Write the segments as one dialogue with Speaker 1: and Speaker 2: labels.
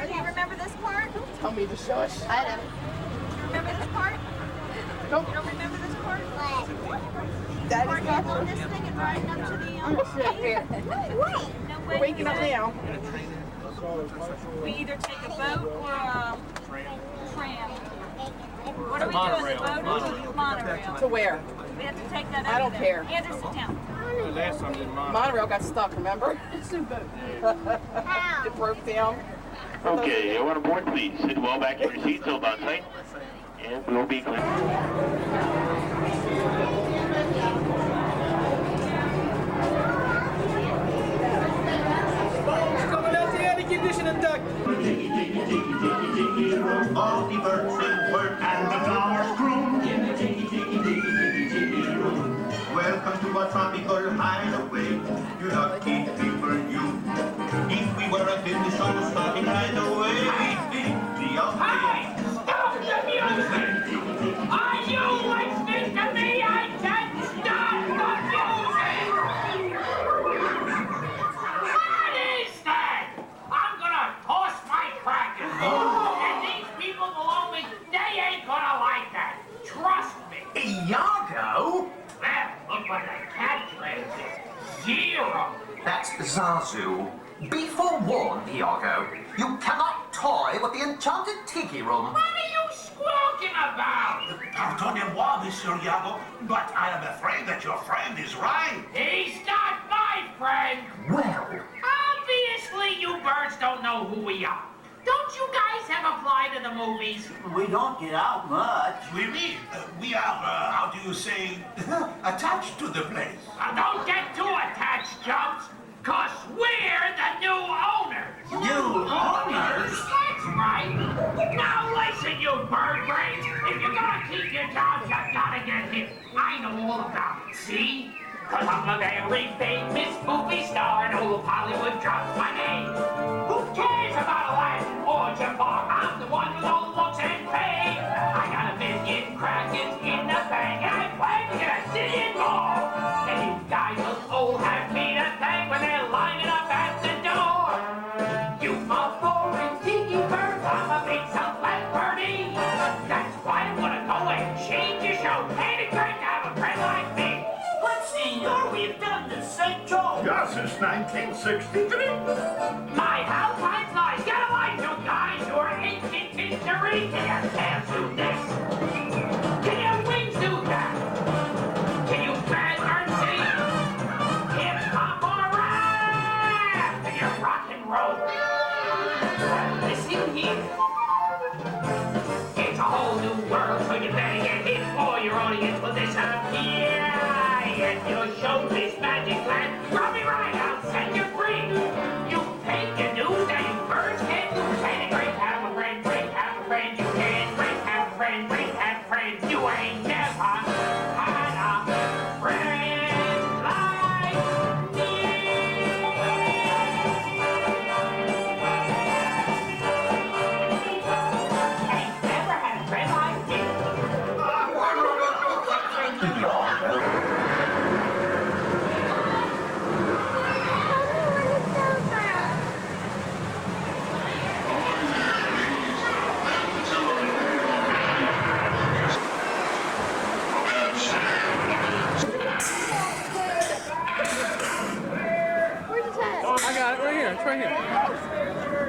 Speaker 1: Do you remember this part?
Speaker 2: Tell me to shush.
Speaker 3: I don't.
Speaker 1: Remember this part?
Speaker 2: Nope.
Speaker 1: You don't remember this part?
Speaker 2: That
Speaker 1: Part
Speaker 2: is
Speaker 1: you
Speaker 2: not
Speaker 1: on
Speaker 2: true.
Speaker 1: this thing and riding up to the
Speaker 2: I'm just sitting here.
Speaker 1: No way.
Speaker 2: Waking up now.
Speaker 1: We either take a boat or a tram. What do we do
Speaker 4: Monorail.
Speaker 1: as a boat? Monorail.
Speaker 2: To where?
Speaker 1: We have to take that
Speaker 2: I don't
Speaker 1: over there.
Speaker 2: care.
Speaker 1: Andersontown.
Speaker 4: Last time did mine.
Speaker 2: Monorail got stuck, remember? It broke down.
Speaker 5: Okay, everyone aboard, please. Sit well back in your seats, hold on tight, and we'll be clear.
Speaker 4: Coming out the air conditioning duct.
Speaker 6: All the birds sing word and the flowers croon. Welcome to a tropical hideaway. You lucky people, you. If we weren't in the show starting right away, we'd be the
Speaker 7: Hey! Stop the music! Are you listening to me? I said stop the music! What is that? I'm gonna toss my crackers. And these people below me, they ain't gonna like that. Trust me.
Speaker 6: Iago?
Speaker 7: Well, look what the cat plays is. 0.
Speaker 8: That's Zazu. Be forewarned, Iago. You cannot toy with the enchanted tiki room.
Speaker 7: What are you squawking about?
Speaker 6: Pardonnez-moi, Monsieur Iago, but I am afraid that your friend is right.
Speaker 7: He's not my friend.
Speaker 8: Well,
Speaker 7: Obviously, you birds don't know who we are. Don't you guys ever fly to the movies?
Speaker 9: We don't get out much.
Speaker 6: We mean, we are, how do you say, attached to the place.
Speaker 7: Now, don't get too attached, Jumps, cause we're the new owners.
Speaker 9: New owners?
Speaker 7: That's right. Now listen, you bird brains. If you're gonna keep your jobs, you gotta get here. I know all about it, see? Cause I'm a very famous movie star and all of Hollywood drops my name. Who cares about Aladdin or Jafar? I'm the one with all the looks and fame. I got 1 million crackers in the bank and I plan to get a city and more. And you guys will all have me to thank when they're lining up at the door. You are boring tiki birds, I'm a big celebrity. That's why I'm gonna go and change your show. Ain't it great to have a friend like me?
Speaker 9: Senor, we've done the same job.
Speaker 6: Yes, since 1963.
Speaker 7: My how time flies. Get a life, you guys. You're ancient history. Can your tails do this? Can your wings do that? Can you bad bird sing? Hip hop or rap? Can you rock and roll? Well, listen here. It's a whole new world, so you better get hip or your audience will disappear. Get your show this magic land. Rub me right, I'll set you free. You take your news and you birds can't do. Ain't it great to have a friend, great to have a friend. You can great to have a friend, great to have a friend. You ain't never had a friend like me. Ain't never had a friend like me.
Speaker 2: I got it right here. It's right here.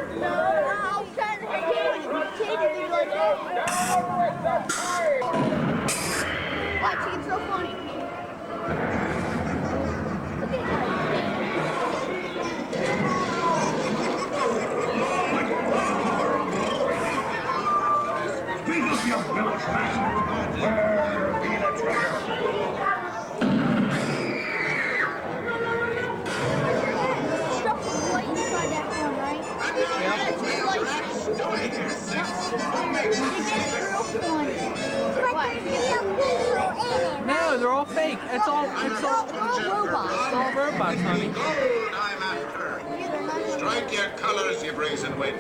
Speaker 3: Watch, it's so funny.
Speaker 6: We will be a village master. Where be the treasure?
Speaker 3: Stuff was white inside that one, right? Yeah.
Speaker 2: No, they're all fake. It's all
Speaker 3: robots.
Speaker 2: robots, honey.
Speaker 10: I'm after. Strike your colors, you brazen witch.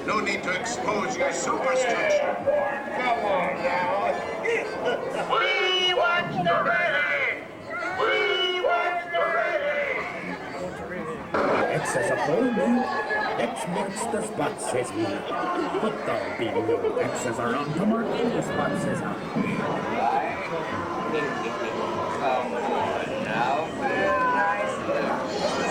Speaker 10: No need to expose your superstructure.
Speaker 6: Come on now.
Speaker 7: We watch the ready! We watch the ready!
Speaker 11: X says opponent. X marks the spot, says me. But there'll be no X's around to mark any spot, says I.
Speaker 12: Come on now, nice look.